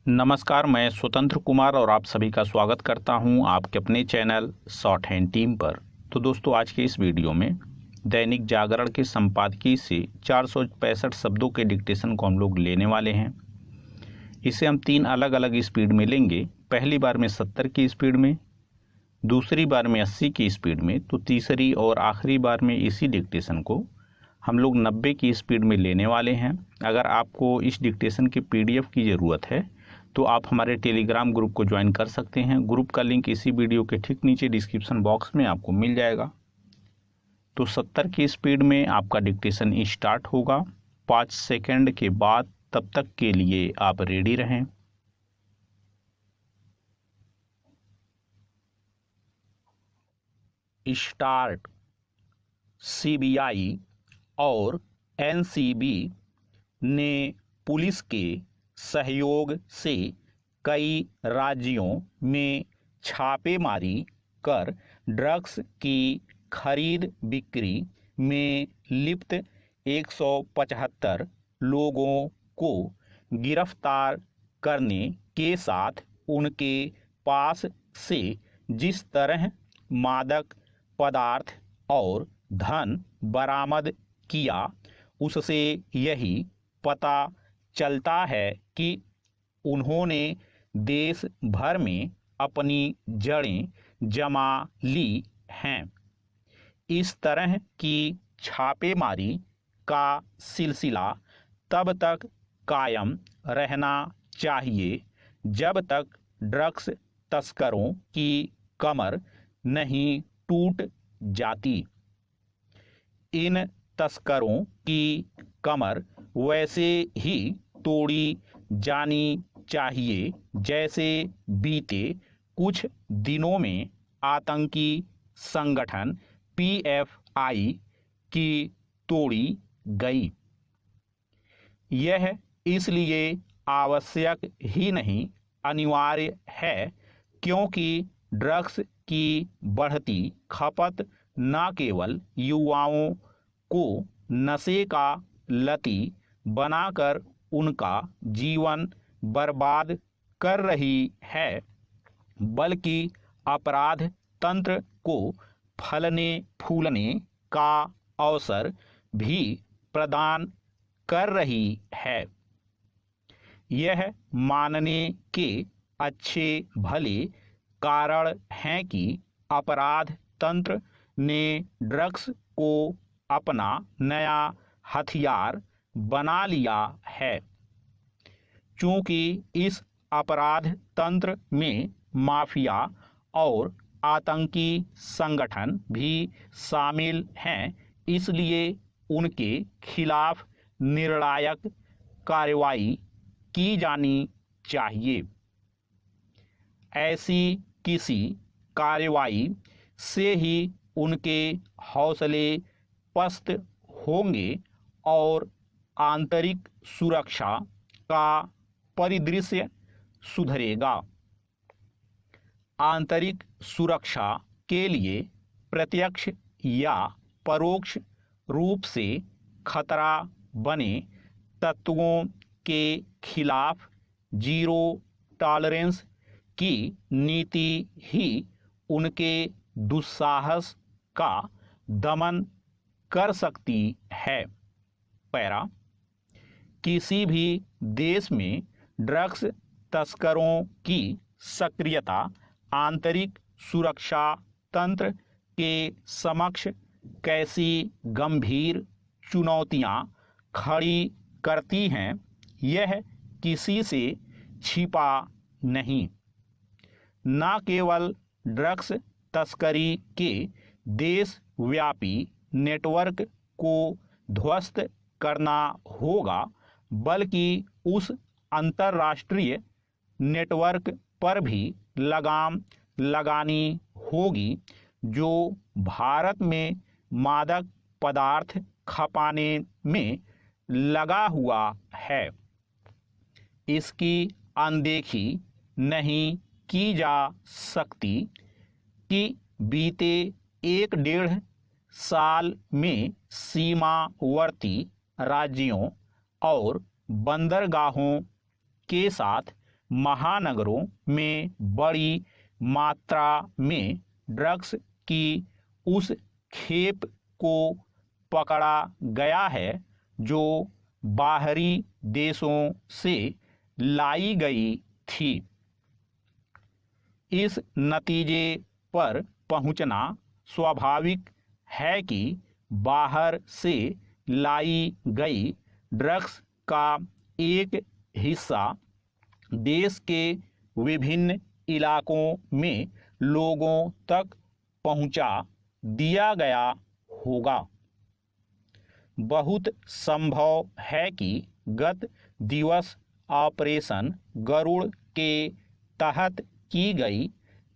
नमस्कार, मैं स्वतंत्र कुमार और आप सभी का स्वागत करता हूं आपके अपने चैनल शॉर्ट हैंड टीम पर। तो दोस्तों, आज के इस वीडियो में दैनिक जागरण के संपादकीय से 465 शब्दों के डिक्टेशन को हम लोग लेने वाले हैं। इसे हम 3 अलग अलग स्पीड में लेंगे। पहली बार में 70 की स्पीड में, दूसरी बार में 80 की स्पीड में, तो तीसरी और आखिरी बार में इसी डिक्टेशन को हम लोग 90 की स्पीड में लेने वाले हैं। अगर आपको इस डिक्टेशन के PDF की ज़रूरत है तो आप हमारे टेलीग्राम ग्रुप को ज्वाइन कर सकते हैं। ग्रुप का लिंक इसी वीडियो के ठीक नीचे डिस्क्रिप्शन बॉक्स में आपको मिल जाएगा। तो 70 की स्पीड में आपका डिक्टेशन स्टार्ट होगा 5 सेकंड के बाद। तब तक के लिए आप रेडी रहें। स्टार्ट। CBI और NCB ने पुलिस के सहयोग से कई राज्यों में छापेमारी कर ड्रग्स की खरीद बिक्री में लिप्त 175 लोगों को गिरफ्तार करने के साथ उनके पास से जिस तरह मादक पदार्थ और धन बरामद किया, उससे यही पता चलता है कि उन्होंने देश भर में अपनी जड़ें जमा ली हैं। इस तरह की छापेमारी का सिलसिला तब तक कायम रहना चाहिए जब तक ड्रग्स तस्करों की कमर नहीं टूट जाती। इन तस्करों की कमर वैसे ही तोड़ी जानी चाहिए जैसे बीते कुछ दिनों में आतंकी संगठन PFI की तोड़ी गई। यह इसलिए आवश्यक ही नहीं, अनिवार्य है, क्योंकि ड्रग्स की बढ़ती खपत न केवल युवाओं को नशे का लती बनाकर उनका जीवन बर्बाद कर रही है, बल्कि अपराध तंत्र को फलने फूलने का अवसर भी प्रदान कर रही है। यह मानने के अच्छे भले कारण हैं कि अपराध तंत्र ने ड्रग्स को अपना नया हथियार बना लिया है। चूंकि इस अपराध तंत्र में माफिया और आतंकी संगठन भी शामिल हैं, इसलिए उनके खिलाफ निर्णायक कार्रवाई की जानी चाहिए। ऐसी किसी कार्रवाई से ही उनके हौसले पस्त होंगे और आंतरिक सुरक्षा का परिदृश्य सुधरेगा। आंतरिक सुरक्षा के लिए प्रत्यक्ष या परोक्ष रूप से खतरा बने तत्वों के खिलाफ जीरो टॉलरेंस की नीति ही उनके दुस्साहस का दमन कर सकती है। पैरा, किसी भी देश में ड्रग्स तस्करों की सक्रियता आंतरिक सुरक्षा तंत्र के समक्ष कैसी गंभीर चुनौतियां खड़ी करती हैं, यह किसी से छिपा नहीं। न केवल ड्रग्स तस्करी के देशव्यापी नेटवर्क को ध्वस्त करना होगा, बल्कि उस अंतर्राष्ट्रीय नेटवर्क पर भी लगाम लगानी होगी जो भारत में मादक पदार्थ खपाने में लगा हुआ है। इसकी अनदेखी नहीं की जा सकती कि बीते 1-1.5 साल में सीमावर्ती राज्यों और बंदरगाहों के साथ महानगरों में बड़ी मात्रा में ड्रग्स की उस खेप को पकड़ा गया है जो बाहरी देशों से लाई गई थी। इस नतीजे पर पहुंचना स्वाभाविक है कि बाहर से लाई गई ड्रग्स का एक हिस्सा देश के विभिन्न इलाकों में लोगों तक पहुंचा दिया गया होगा। बहुत संभव है कि गत दिवस ऑपरेशन गरुड़ के तहत की गई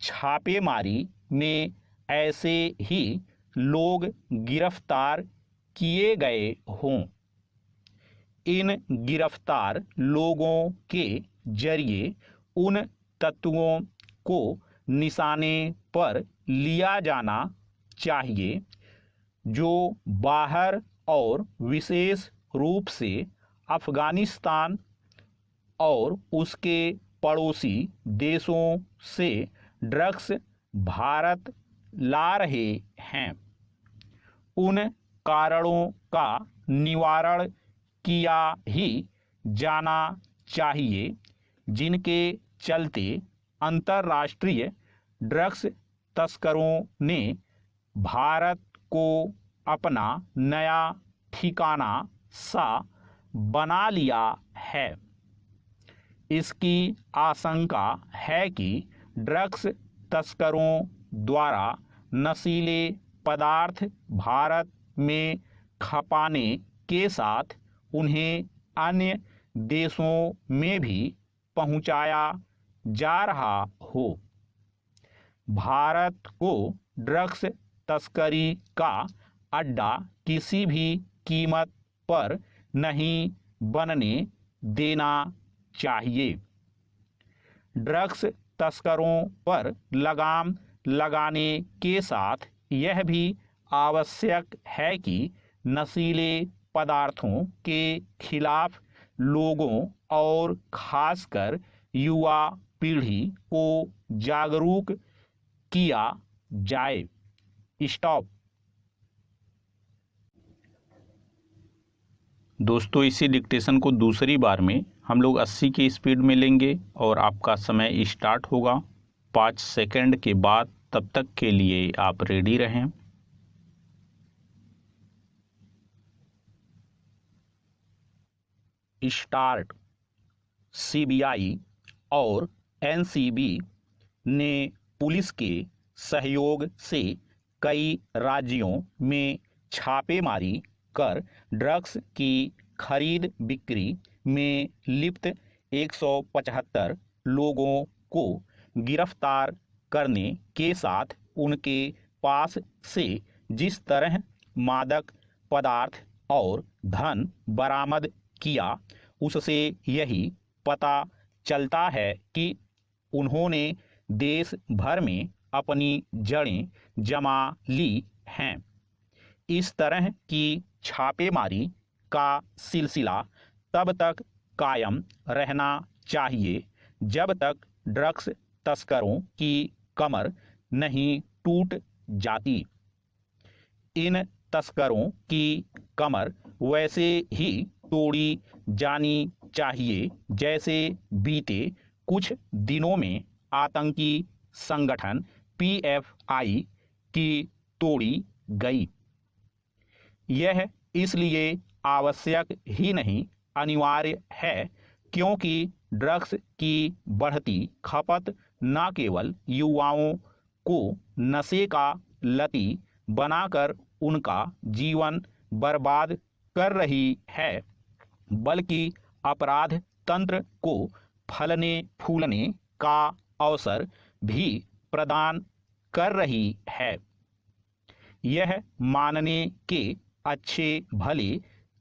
छापेमारी में ऐसे ही लोग गिरफ्तार किए गए हों। इन गिरफ्तार लोगों के जरिए उन तत्वों को निशाने पर लिया जाना चाहिए जो बाहर और विशेष रूप से अफगानिस्तान और उसके पड़ोसी देशों से ड्रग्स भारत ला रहे हैं। उन कारणों का निवारण किया ही जाना चाहिए जिनके चलते अंतर्राष्ट्रीय ड्रग्स तस्करों ने भारत को अपना नया ठिकाना सा बना लिया है। इसकी आशंका है कि ड्रग्स तस्करों द्वारा नशीले पदार्थ भारत में खपाने के साथ उन्हें अन्य देशों में भी पहुंचाया जा रहा हो। भारत को ड्रग्स तस्करी का अड्डा किसी भी कीमत पर नहीं बनने देना चाहिए। ड्रग्स तस्करों पर लगाम लगाने के साथ यह भी आवश्यक है कि नशीले पदार्थों के खिलाफ लोगों और खासकर युवा पीढ़ी को जागरूक किया जाए। स्टॉप। दोस्तों, इसी डिक्टेशन को दूसरी बार में हम लोग 80 की स्पीड में लेंगे और आपका समय स्टार्ट होगा 5 सेकंड के बाद। तब तक के लिए आप रेडी रहें। स्टार्ट। सीबीआई और एनसीबी ने पुलिस के सहयोग से कई राज्यों में छापेमारी कर ड्रग्स की खरीद बिक्री में लिप्त 175 लोगों को गिरफ्तार करने के साथ उनके पास से जिस तरह मादक पदार्थ और धन बरामद किया, उससे यही पता चलता है कि उन्होंने देश भर में अपनी जड़ें जमा ली हैं। इस तरह की छापेमारी का सिलसिला तब तक कायम रहना चाहिए जब तक ड्रग्स तस्करों की कमर नहीं टूट जाती। इन तस्करों की कमर वैसे ही तोड़ी जानी चाहिए जैसे बीते कुछ दिनों में आतंकी संगठन पीएफआई की तोड़ी गई। यह इसलिए आवश्यक ही नहीं अनिवार्य है क्योंकि ड्रग्स की बढ़ती खपत न केवल युवाओं को नशे का लती बनाकर उनका जीवन बर्बाद कर रही है, बल्कि अपराध तंत्र को फलने फूलने का अवसर भी प्रदान कर रही है। यह मानने के अच्छे भले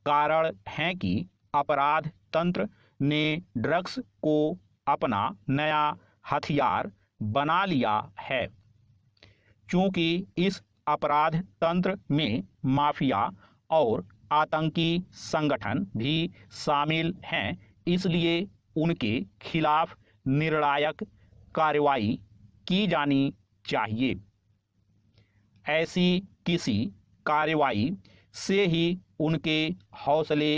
कारण हैं कि अपराध तंत्र ने ड्रग्स को अपना नया हथियार बना लिया है। चूंकि इस अपराध तंत्र में माफिया और आतंकी संगठन भी शामिल हैं, इसलिए उनके खिलाफ निर्णायक कार्रवाई की जानी चाहिए। ऐसी किसी कार्रवाई से ही उनके हौसले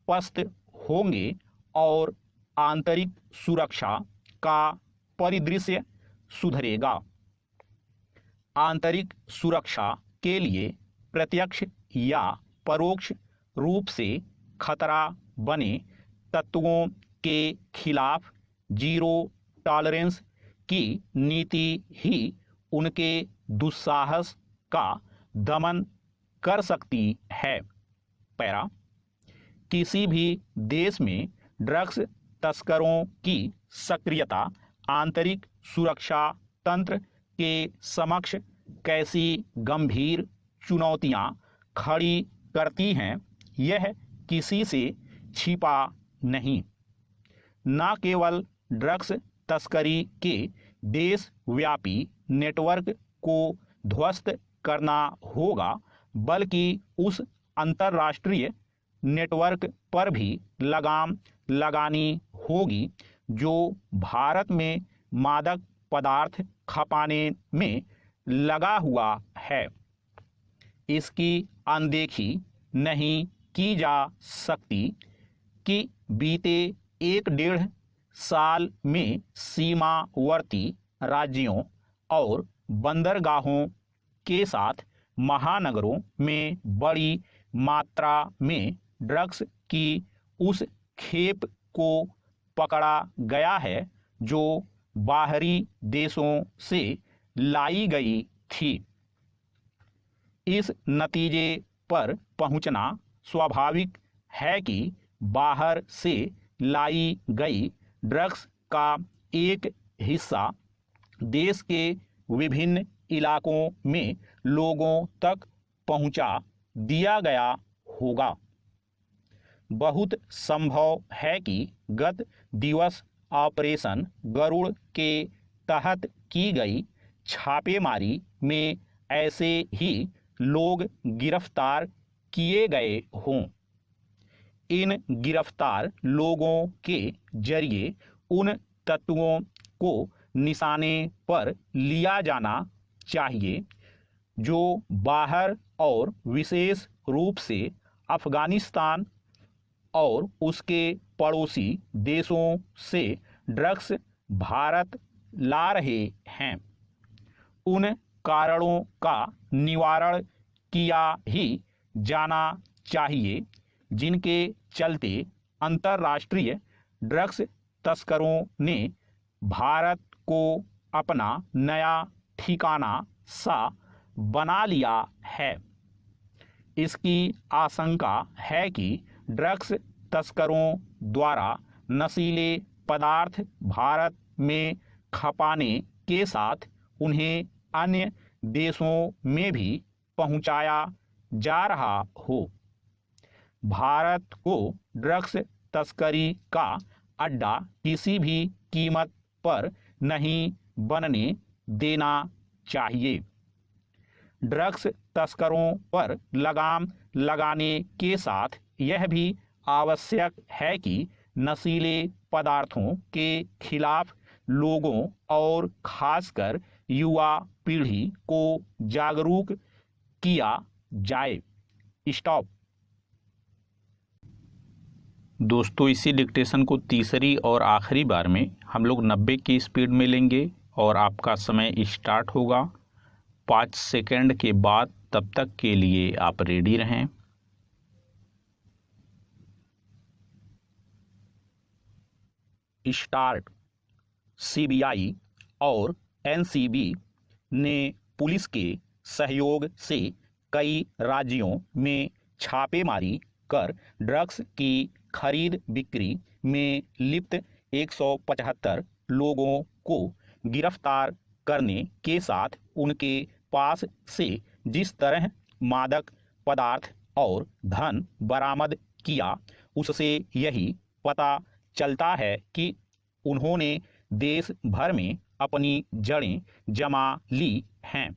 पस्त होंगे और आंतरिक सुरक्षा का परिदृश्य सुधरेगा। आंतरिक सुरक्षा के लिए प्रत्यक्ष या परोक्ष रूप से खतरा बने तत्वों के खिलाफ जीरो टॉलरेंस की नीति ही उनके दुस्साहस का दमन कर सकती है। पैरा, किसी भी देश में ड्रग्स तस्करों की सक्रियता आंतरिक सुरक्षा तंत्र के समक्ष कैसी गंभीर चुनौतियां खड़ी करती हैं, यह किसी से छिपा नहीं। न केवल ड्रग्स तस्करी के देशव्यापी नेटवर्क को ध्वस्त करना होगा, बल्कि उस अंतर्राष्ट्रीय नेटवर्क पर भी लगाम लगानी होगी जो भारत में मादक पदार्थ खपाने में लगा हुआ है। इसकी अनदेखी नहीं की जा सकती कि बीते 1-1.5 साल में सीमावर्ती राज्यों और बंदरगाहों के साथ महानगरों में बड़ी मात्रा में ड्रग्स की उस खेप को पकड़ा गया है जो बाहरी देशों से लाई गई थी। इस नतीजे पर पहुंचना स्वाभाविक है कि बाहर से लाई गई ड्रग्स का एक हिस्सा देश के विभिन्न इलाकों में लोगों तक पहुंचा दिया गया होगा। बहुत संभव है कि गत दिवस ऑपरेशन गरुड़ के तहत की गई छापेमारी में ऐसे ही लोग गिरफ्तार किए गए हों। इन गिरफ्तार लोगों के जरिए उन तत्वों को निशाने पर लिया जाना चाहिए जो बाहर और विशेष रूप से अफगानिस्तान और उसके पड़ोसी देशों से ड्रग्स भारत ला रहे हैं। उन कारणों का निवारण किया ही जाना चाहिए जिनके चलते अंतर्राष्ट्रीय ड्रग्स तस्करों ने भारत को अपना नया ठिकाना सा बना लिया है। इसकी आशंका है कि ड्रग्स तस्करों द्वारा नशीले पदार्थ भारत में खपाने के साथ उन्हें अन्य देशों में भी पहुंचाया जा रहा हो। भारत को ड्रग्स तस्करी का अड्डा किसी भी कीमत पर नहीं बनने देना चाहिए। ड्रग्स तस्करों पर लगाम लगाने के साथ यह भी आवश्यक है कि नशीले पदार्थों के खिलाफ लोगों और खासकर युवा पीढ़ी को जागरूक किया जाए। स्टॉप। दोस्तों, इसी डिक्टेशन को तीसरी और आखिरी बार में हम लोग 90 की स्पीड में लेंगे और आपका समय स्टार्ट होगा 5 सेकंड के बाद। तब तक के लिए आप रेडी रहें। स्टार्ट। सीबीआई और एनसीबी ने पुलिस के सहयोग से कई राज्यों में छापेमारी कर ड्रग्स की खरीद बिक्री में लिप्त 175 लोगों को गिरफ्तार करने के साथ उनके पास से जिस तरह मादक पदार्थ और धन बरामद किया, उससे यही पता चलता है कि उन्होंने देश भर में अपनी जड़ें जमा ली हैं।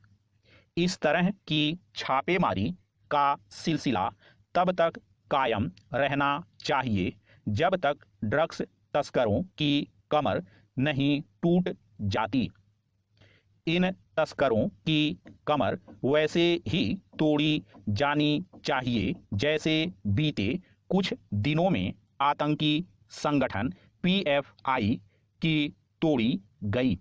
इस तरह की छापेमारी का सिलसिला तब तक कायम रहना चाहिए जब तक ड्रग्स तस्करों की कमर नहीं टूट जाती। इन तस्करों की कमर वैसे ही तोड़ी जानी चाहिए जैसे बीते कुछ दिनों में आतंकी संगठन पीएफआई की तोड़ी गई।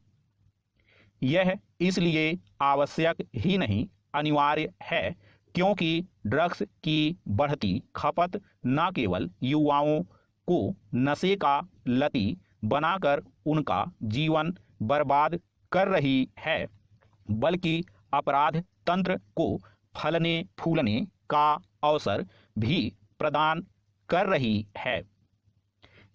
यह इसलिए आवश्यक ही नहीं अनिवार्य है क्योंकि ड्रग्स की बढ़ती खपत न केवल युवाओं को नशे का लती बनाकर उनका जीवन बर्बाद कर रही है बल्कि अपराध तंत्र को फलने फूलने का अवसर भी प्रदान कर रही है।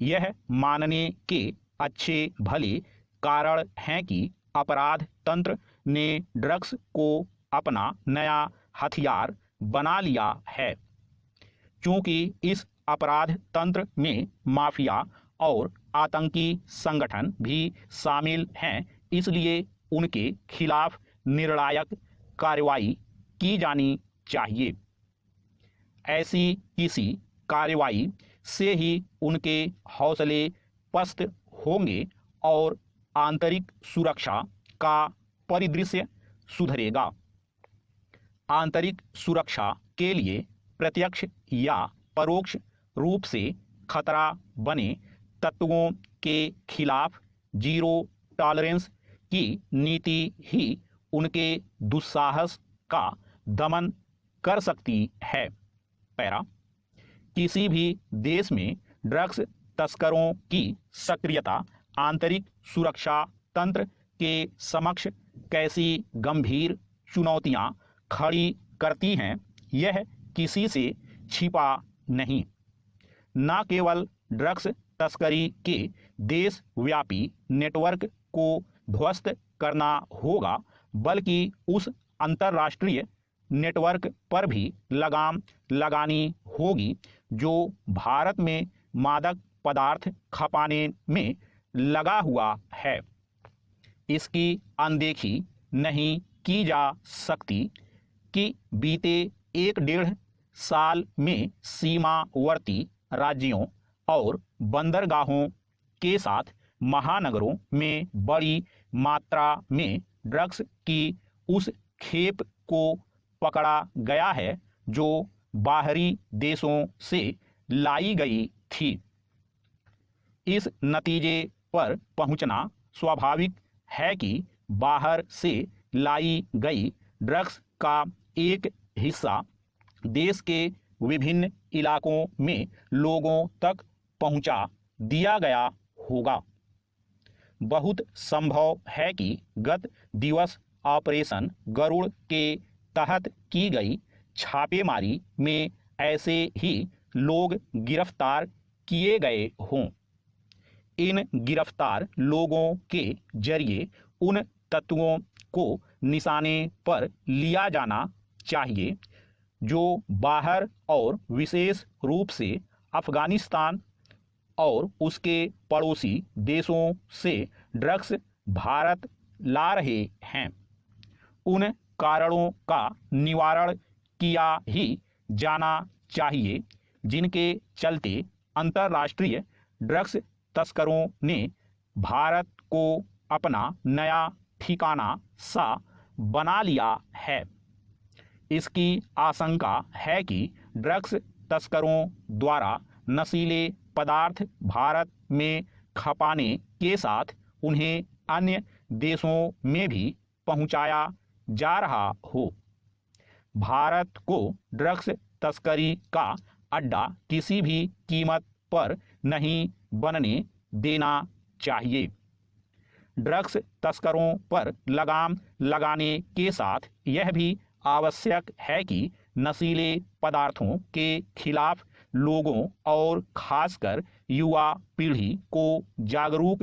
यह मानने के अच्छे भले कारण हैं कि अपराध तंत्र ने ड्रग्स को अपना नया हथियार बना लिया है। चूंकि इस अपराध तंत्र में माफिया और आतंकी संगठन भी शामिल हैं, इसलिए उनके खिलाफ निर्णायक कार्रवाई की जानी चाहिए। ऐसी किसी कार्रवाई से ही उनके हौसले पस्त होंगे और आंतरिक सुरक्षा का परिदृश्य सुधरेगा। आंतरिक सुरक्षा के लिए प्रत्यक्ष या परोक्ष रूप से खतरा बने तत्वों के खिलाफ जीरो टॉलरेंस की नीति ही उनके दुस्साहस का दमन कर सकती है। पैरा किसी भी देश में ड्रग्स तस्करों की सक्रियता आंतरिक सुरक्षा तंत्र के समक्ष कैसी गंभीर चुनौतियां खड़ी करती हैं, यह किसी से छिपा नहीं। न केवल ड्रग्स तस्करी के देशव्यापी नेटवर्क को ध्वस्त करना होगा बल्कि उस अंतर्राष्ट्रीय नेटवर्क पर भी लगाम लगानी होगी जो भारत में मादक पदार्थ खपाने में लगा हुआ है। इसकी अनदेखी नहीं की जा सकती कि बीते 1-1.5 साल में सीमावर्ती राज्यों और बंदरगाहों के साथ महानगरों में बड़ी मात्रा में ड्रग्स की उस खेप को पकड़ा गया है जो बाहरी देशों से लाई गई थी। इस नतीजे पर पहुंचना स्वाभाविक है कि बाहर से लाई गई ड्रग्स का एक हिस्सा देश के विभिन्न इलाकों में लोगों तक पहुंचा दिया गया होगा। बहुत संभव है कि गत दिवस ऑपरेशन गरुड़ के तहत की गई छापेमारी में ऐसे ही लोग गिरफ्तार किए गए हों। इन गिरफ्तार लोगों के जरिए उन तत्वों को निशाने पर लिया जाना चाहिए जो बाहर और विशेष रूप से अफगानिस्तान और उसके पड़ोसी देशों से ड्रग्स भारत ला रहे हैं। उन कारणों का निवारण किया ही जाना चाहिए जिनके चलते अंतर्राष्ट्रीय ड्रग्स तस्करों ने भारत को अपना नया ठिकाना सा बना लिया है। इसकी आशंका है कि ड्रग्स तस्करों द्वारा नशीले पदार्थ भारत में खपाने के साथ उन्हें अन्य देशों में भी पहुंचाया जा रहा हो। भारत को ड्रग्स तस्करी का अड्डा किसी भी कीमत पर नहीं बनने देना चाहिए। ड्रग्स तस्करों पर लगाम लगाने के साथ यह भी आवश्यक है कि नशीले पदार्थों के खिलाफ लोगों और खासकर युवा पीढ़ी को जागरूक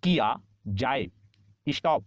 किया जाए। स्टॉप।